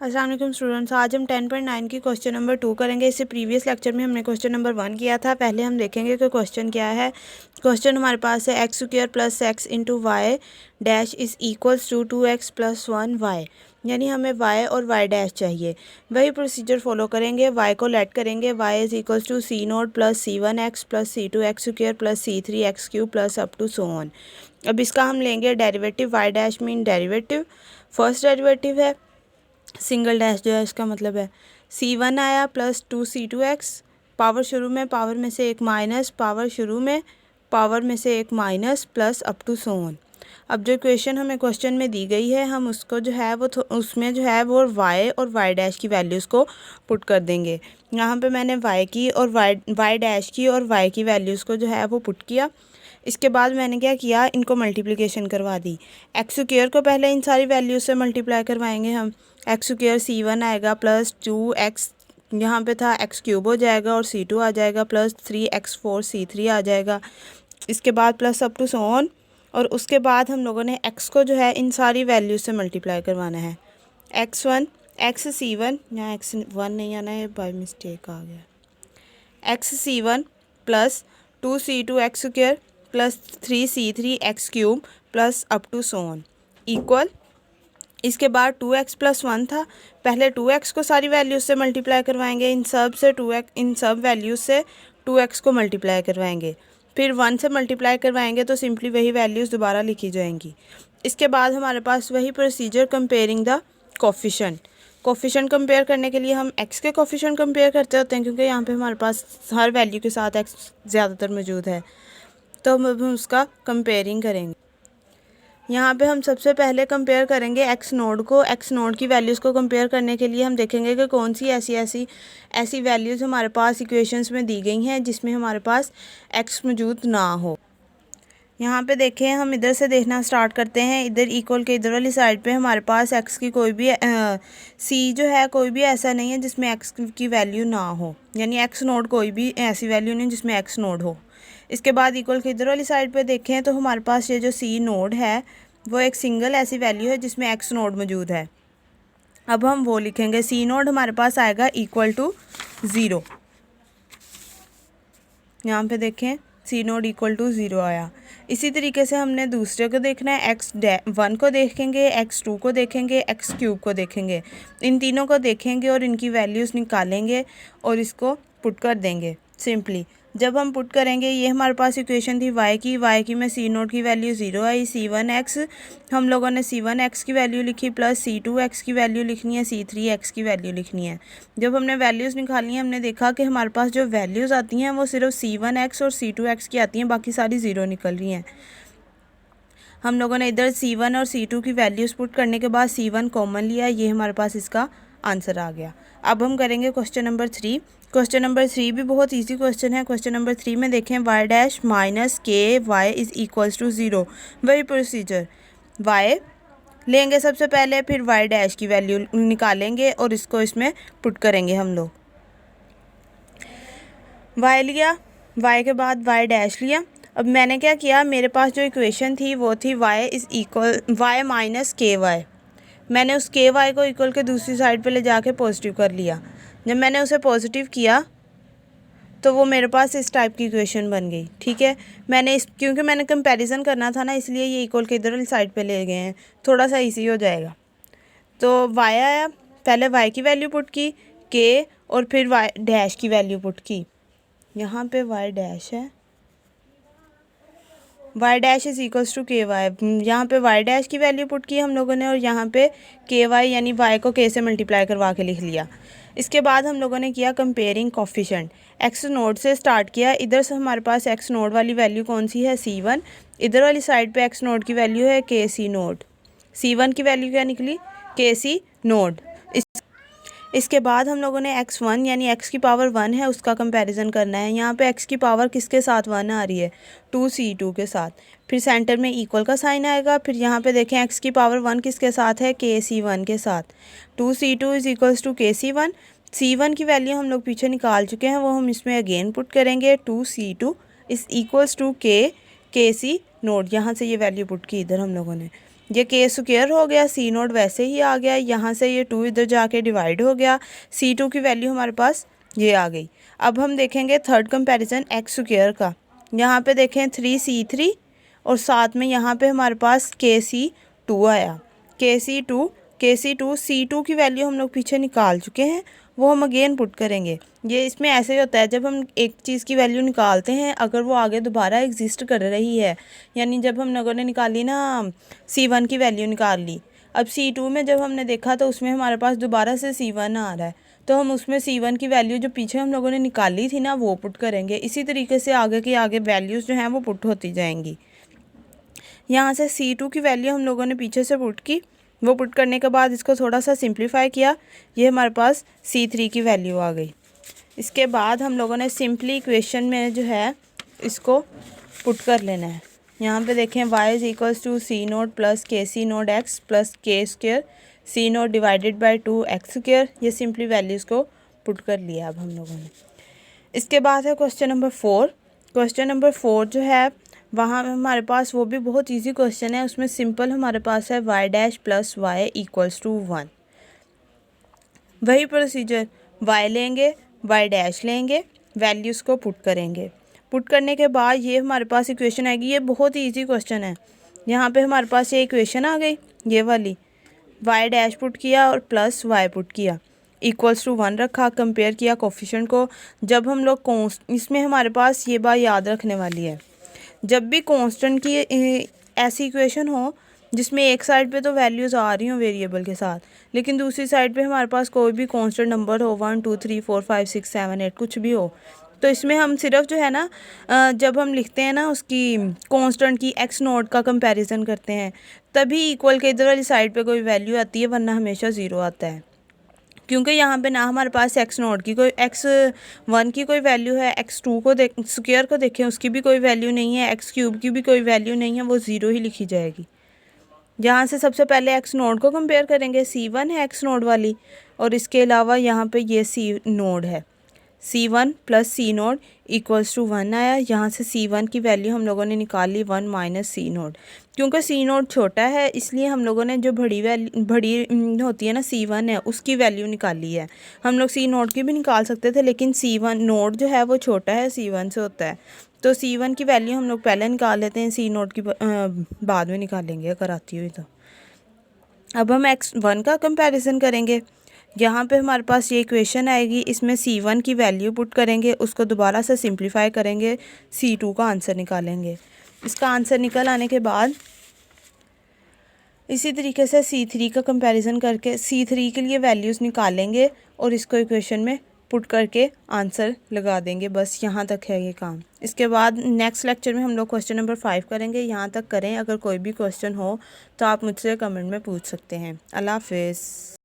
अस्सलाम वालेकुम स्टूडेंट्स, आज हम 10.9 की क्वेश्चन नंबर 2 करेंगे। इससे प्रीवियस लेक्चर में हमने क्वेश्चन नंबर 1 किया था। पहले हम देखेंगे कि क्वेश्चन क्या है। क्वेश्चन हमारे पास है X square plus X into Y dash is equals to 2x plus 1 Y, यानी हमें y और y डैश चाहिए। वही प्रोसीजर फॉलो करेंगे। y को लेट करेंगे, y is equals to C naught plus c1x plus c2 X square plus c3 X cube plus up to so on. अब इसका हम लेंगे derivative. y dash mean derivative, first derivative है। Single dash जो है इसका मतलब है c1 आया प्लस 2c2x, पावर शुरू में पावर में से एक माइनस, पावर शुरू में पावर में से एक minus plus up to so on. अब जो इक्वेशन हमें क्वेश्चन में दी गई है, हम उसको जो है वो उसमें जो है वो y और y डैश की वैल्यूज़ को पुट कर देंगे। यहाँ पे मैंने y की और y डैश की और y की वैल्यूज़ को जो है वो पुट किया। इसके बाद मैंने क्या किया, इनको मल्टीप्लिकेशन करवा दी। एक्स स्क्वायर को पहले इन सारी वैल्यूज़ से मल्टीप्लाई करवाएंगे हम। एक्स स्क्वायर c1 आएगा प्लस 2x, यहाँ पे था x क्यूब हो जाएगा, और c2 आ जाएगा प्लस 3x4 c3 आ जाएगा। इसके बाद plus up to so on, और उसके बाद हम लोगों ने x को जो है इन सारी वैल्यूज़ से मल्टीप्लाई करवाना है। x1 x c1, यहाँ x1 नहीं आना है, बाय मिस्टेक आ गया। x c1 plus 2c2 X square plus 3c3 X cube plus up to so on equal. इसके बाद 2x प्लस 1 था, पहले 2x को सारी वैल्यूज़ से मल्टीप्लाई करवाएंगे, इन सब से 2x, इन सब वैल्यूज़ से 2x को मल्टीप्लाई करवाएंगे, फिर 1 से मल्टीप्लाई करवाएंगे तो सिंपली वही वैल्यूज़ दोबारा लिखी जाएंगी। इसके बाद हमारे पास वही procedure comparing the coefficient. Coefficient compare करने के लिए हम x के कोफिशिएंट कंपेयर करते होते हैं, क्योंकि यहाँ पे हमारे पास हर वैल्यू के साथ x ज़्यादातर मौजूद है, तो हम उसका कंपेयरिंग करेंगे। यहाँ पे हम सबसे पहले कंपेयर करेंगे एक्स नोड को। एक्स नोड की वैल्यूज़ को कंपेयर करने के लिए हम देखेंगे कि कौन सी ऐसी वैल्यूज़ हमारे पास इक्वेशंस में दी गई हैं जिसमें हमारे पास एक्स मौजूद ना हो। यहाँ पे देखें, हम इधर से देखना स्टार्ट करते हैं। इधर इक्वल के इधर वाली साइड पे हमारे पास एक्स की कोई भी सी जो है कोई भी ऐसा नहीं है जिसमें एक्स की वैल्यू ना हो, यानी एक्स नोड कोई भी ऐसी वैल्यू नहीं जिसमें एक्स नोड हो। इसके बाद इक्वल के इधर वाली साइड पे देखें तो हमारे पास ये जो सी नोड है वो एक सिंगल ऐसी वैल्यू है जिसमें एक्स नोड मौजूद है। अब हम वो लिखेंगे, सी नोड हमारे पास आएगा इक्वल टू 0। यहाँ पे देखें सी नोड इक्वल टू 0 आया। इसी तरीके से हमने दूसरे को देखना है, x1 को देखेंगे, x2 को देखेंगे, x क्यूब को देखेंगे। इन तीनों को देखेंगे और इनकी वैल्यूज़ निकालेंगे और इसको पुट कर देंगे सिंपली। जब हम पुट करेंगे, ये हमारे पास इक्वेशन थी y की में सी नोट की वैल्यू 0 आई, c1x हम लोगों ने c1x की वैल्यू लिखी प्लस c2x की वैल्यू लिखनी है, c3x की वैल्यू लिखनी है। जब हमने वैल्यूज़ निकाली हैं, हमने देखा कि हमारे पास जो वैल्यूज़ आती हैं वो सिर्फ c1x और c2x की आती हैं, बाकी सारी 0 निकल रही हैं। हम लोगों ने इधर c1 और c2 की वैल्यूज़ पुट करने के बाद c1 कॉमन लिया, ये हमारे पास इसका आंसर आ गया। अब हम करेंगे क्वेश्चन नंबर 3। क्वेश्चन नंबर 3 भी बहुत इजी क्वेश्चन है। क्वेश्चन नंबर 3 में देखें, y डैश माइनस के वाई इज़ इक्वल्स टू 0। वही प्रोसीजर, y लेंगे सबसे पहले, फिर y डैश की वैल्यू निकालेंगे और इसको इसमें पुट करेंगे हम लोग। y लिया, y के बाद y डैश लिया। अब मैंने क्या किया, मेरे पास जो इक्वेशन थी वो थी y is equal y minus के वाई। मैंने उस के वाई को इक्वल के दूसरी साइड पे ले जाके पॉजिटिव कर लिया। जब मैंने उसे पॉजिटिव किया तो वो मेरे पास इस टाइप की इक्वेशन बन गई। ठीक है, क्योंकि मैंने कंपैरिजन करना था ना, इसलिए ये इक्वल के इधर वाली साइड पे ले गए हैं, थोड़ा सा इजी हो जाएगा। तो y आया, पहले y की वैल्यू पुट की के, और फिर y डैश की वैल्यू पुट की। यहाँ पे y डैश है, y dash is equals to K Y. यहाँ पे y डैश की वैल्यू पुट की हम लोगों ने, और यहाँ पे के वाई यानी y को k से मल्टीप्लाई करवा के लिख लिया। इसके बाद हम लोगों ने किया कंपेयरिंग कोफिशिएंट। x नोड से स्टार्ट किया, इधर से हमारे पास x नोड वाली वैल्यू कौन सी है, c1। इधर वाली साइड पे x नोड की वैल्यू है के सी नोड। c1 की वैल्यू क्या निकली, के सी नोड। इसके बाद हम लोगों ने x1 यानी x की पावर 1 है उसका कंपैरिजन करना है। यहाँ पे x की पावर किसके साथ 1 आ रही है, 2c2 के साथ। फिर सेंटर में इक्वल का साइन आएगा। फिर यहाँ पे देखें x की पावर 1 किसके साथ है, kc1 के साथ। 2c2 is equals to kc1। c1 की वैल्यू हम लोग पीछे निकाल चुके हैं, वो हम इसमें अगेन पुट करेंगे। 2c2 इज़ इक्वल्स टू के सी नोड, यहाँ से ये वैल्यू पुट की इधर हम लोगों ने। ये के स्क्वायर हो गया, सी नोट वैसे ही आ गया, यहाँ से ये 2 इधर जाके डिवाइड हो गया, C2 की वैल्यू हमारे पास ये आ गई। अब हम देखेंगे थर्ड कंपैरिजन एक्स स्क्वायर का। यहाँ पे देखें 3C3 और साथ में यहाँ पे हमारे पास KC2 आया। KC2 C2 की वैल्यू हम लोग पीछे निकाल चुके हैं, वो हम अगेन पुट करेंगे। ये इसमें ऐसे ही होता है, जब हम एक चीज़ की वैल्यू निकालते हैं अगर वो आगे दोबारा एग्जिस्ट कर रही है, यानी जब हम लोगों ने निकाली ना C1 की वैल्यू निकाल ली, अब C2 में जब हमने देखा तो उसमें हमारे पास दोबारा से C1 आ रहा है, तो हम उसमें C1 की वैल्यू जो पीछे हम लोगों ने निकाली थी ना वो पुट करेंगे। इसी तरीके से आगे की आगे वैल्यूज़ जो हैं वो पुट होती जाएंगी। यहाँ से C2 की वैल्यू हम लोगों ने पीछे से पुट की, वो पुट करने के बाद इसको थोड़ा सा सिंप्लीफाई किया, ये हमारे पास C3 की वैल्यू आ गई। इसके बाद हम लोगों ने सिंपली इक्वेशन में जो है इसको पुट कर लेना है। यहाँ पे देखें y is equals to C naught plus K C naught X plus K square C naught divided by 2 X square, ये सिंपली वैल्यूज़ को पुट कर लिया अब हम लोगों ने। इसके बाद है क्वेश्चन नंबर 4। क्वेश्चन नंबर 4 जो है वहाँ हमारे पास वो भी बहुत इजी क्वेश्चन है, उसमें सिंपल हमारे पास है y dash plus y equals to 1। वही प्रोसीजर, y लेंगे, y डैश लेंगे, वैल्यूज़ को पुट करेंगे। पुट करने के बाद ये हमारे पास इक्वेशन आएगी। ये बहुत ही ईजी क्वेश्चन है। यहाँ पे हमारे पास ये इक्वेशन आ गई, ये वाली, y डैश पुट किया और प्लस y पुट किया, इक्वल्स टू 1 रखा, कंपेयर किया कोफिशिएंट को। जब हम लोग इसमें हमारे पास ये बात याद रखने वाली है, जब भी कांस्टेंट की ऐसी इक्वेशन हो जिसमें एक साइड पे तो वैल्यूज़ आ रही हों वेरिएबल के साथ, लेकिन दूसरी साइड पे हमारे पास कोई भी कांस्टेंट नंबर हो, 1 2 3 4 5 6 7 8 कुछ भी हो, तो इसमें हम सिर्फ जो है ना जब हम लिखते हैं ना उसकी कांस्टेंट की एक्स नोट का कंपैरिजन करते हैं तभी इक्वल के इधर वाली साइड पे कोई वैल्यू आती है, वरना हमेशा ज़ीरो आता है। क्योंकि यहाँ पे ना हमारे पास एक्स नोट की कोई x1 की कोई वैल्यू है, x2 को स्क्वायर को देखें उसकी भी कोई वैल्यू नहीं है, एक्स क्यूब की भी कोई वैल्यू नहीं है, वो ज़ीरो ही लिखी जाएगी। यहाँ से सबसे पहले एक्स नोड को कंपेयर करेंगे, C1 है एक्स नोड वाली, और इसके अलावा यहाँ पे ये सी नोड है, C1 plus C naught equals to 1 आया। यहाँ से C1 की वैल्यू हम लोगों ने निकाली 1 माइनस सी नोड। क्योंकि सी नोड छोटा है इसलिए हम लोगों ने जो बड़ी होती है ना C1 है उसकी वैल्यू निकाली है। हम लोग सी नोड की भी निकाल सकते थे, लेकिन C1 नोड जो है वो छोटा है, C1 से होता है, तो C1 की वैल्यू हम लोग पहले निकाल लेते हैं, सी नोड की बाद में निकालेंगे अगर आती हुई तो। अब हम x1 का कंपैरिजन करेंगे। यहाँ पे हमारे पास ये इक्वेशन आएगी, इसमें C1 की वैल्यू पुट करेंगे, उसको दोबारा से सिंप्लीफाई करेंगे, C2 का आंसर निकालेंगे। इसका आंसर निकल आने के बाद इसी तरीके से C3 का कंपैरिजन करके C3 के लिए वैल्यूज़ निकालेंगे और इसको इक्वेशन में पुट करके आंसर लगा देंगे। बस यहाँ तक है ये काम। इसके बाद नेक्स्ट लेक्चर में हम लोग क्वेश्चन नंबर 5 करेंगे। यहाँ तक करें, अगर कोई भी क्वेश्चन हो तो आप मुझसे कमेंट में पूछ सकते हैं। अल्लाह हाफिज़।